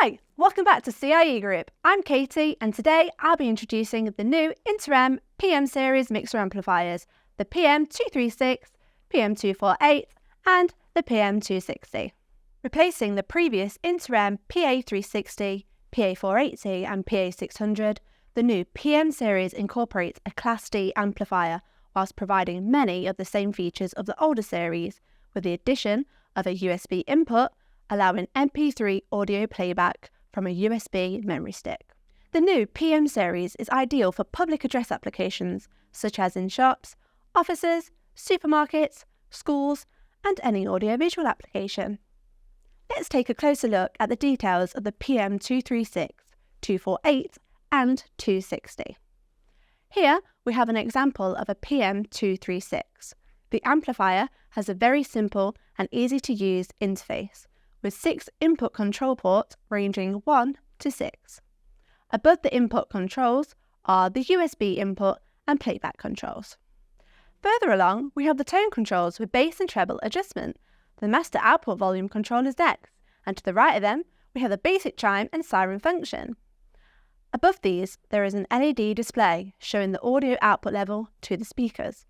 Hi, welcome back to CIE-Group. I'm Katie, and today I'll be introducing the new Inter-M PM series mixer amplifiers, the PM236, PM248 and the PM260. Replacing the previous Inter-M PA360, PA480 and PA600, the new PM series incorporates a Class D amplifier whilst providing many of the same features of the older series, with the addition of a USB input allowing MP3 audio playback from a USB memory stick. The new PM series is ideal for public address applications such as in shops, offices, supermarkets, schools and any audiovisual application. Let's take a closer look at the details of the PM236, 248 and 260. Here we have an example of a PM236. The amplifier has a very simple and easy to use interface with 6 input control ports ranging 1 to 6. Above the input controls are the USB input and playback controls. Further along, we have the tone controls with bass and treble adjustment. The master output volume control is next, and to the right of them, we have the basic chime and siren function. Above these, there is an LED display showing the audio output level to the speakers.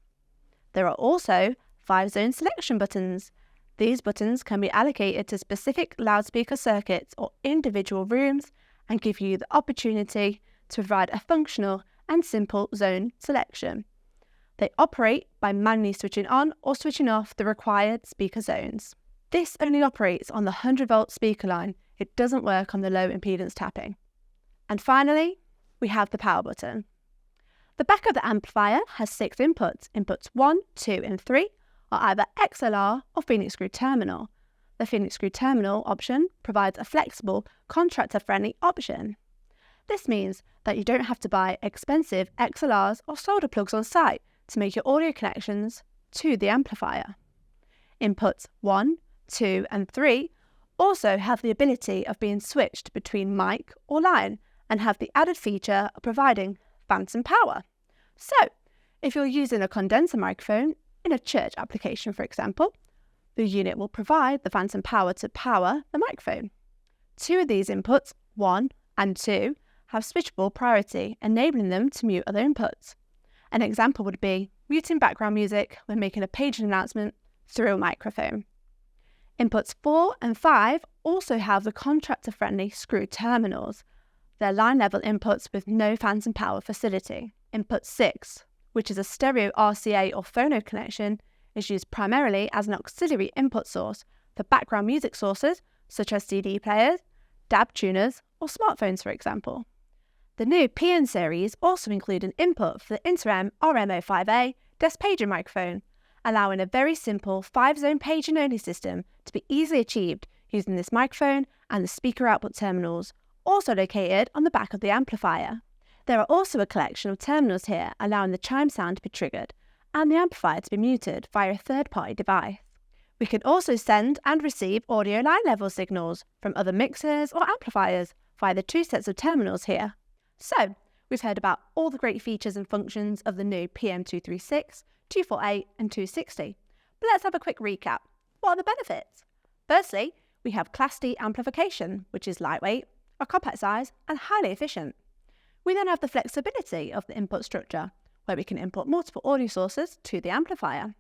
There are also 5-zone selection buttons. These buttons can be allocated to specific loudspeaker circuits or individual rooms and give you the opportunity to provide a functional and simple zone selection. They operate by manually switching on or switching off the required speaker zones. This only operates on the 100-volt speaker line. It doesn't work on the low impedance tapping. And finally, we have the power button. The back of the amplifier has 6 inputs. Inputs 1, 2 and 3 are either XLR or Phoenix screw terminal. The Phoenix screw terminal option provides a flexible, contractor-friendly option. This means that you don't have to buy expensive XLRs or solder plugs on site to make your audio connections to the amplifier. Inputs 1, 2 and 3 also have the ability of being switched between mic or line and have the added feature of providing phantom power. So, if you're using a condenser microphone in a church application, for example, the unit will provide the phantom power to power the microphone. 2 of these inputs, 1 and 2, have switchable priority, enabling them to mute other inputs. An example would be muting background music when making a paging announcement through a microphone. Inputs 4 and 5 also have the contractor-friendly screw terminals. They're line-level inputs with no phantom power facility. Input 6, which is a stereo RCA or phono connection, is used primarily as an auxiliary input source for background music sources such as CD players, DAB tuners, or smartphones, for example. The new PM series also include an input for the Inter-M RM05A desk paging microphone, allowing a very simple 5-zone paging-only system to be easily achieved using this microphone and the speaker output terminals, also located on the back of the amplifier. There are also a collection of terminals here allowing the chime sound to be triggered and the amplifier to be muted via a third-party device. We can also send and receive audio line level signals from other mixers or amplifiers via the 2 sets of terminals here. So, we've heard about all the great features and functions of the new PM236, 248 and 260. But let's have a quick recap. What are the benefits? Firstly, we have Class D amplification, which is lightweight, a compact size and highly efficient. We then have the flexibility of the input structure, where we can input multiple audio sources to the amplifier.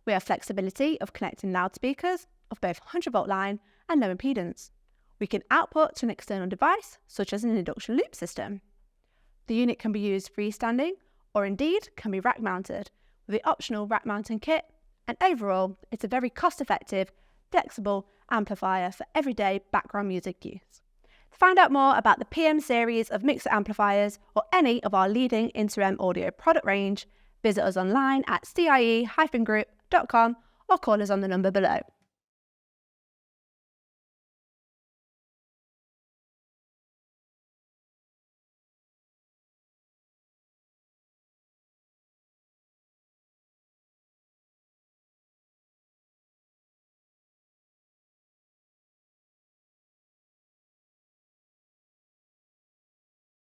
We have flexibility of connecting loudspeakers of both 100-volt line and low impedance. We can output to an external device, such as an induction loop system. The unit can be used freestanding, or indeed can be rack mounted, with the optional rack mounting kit, and overall, it's a very cost-effective, flexible amplifier for everyday background music use. To find out more about the PM series of mixer amplifiers or any of our leading Inter-M audio product range, visit us online at CIE-Group.com or call us on the number below.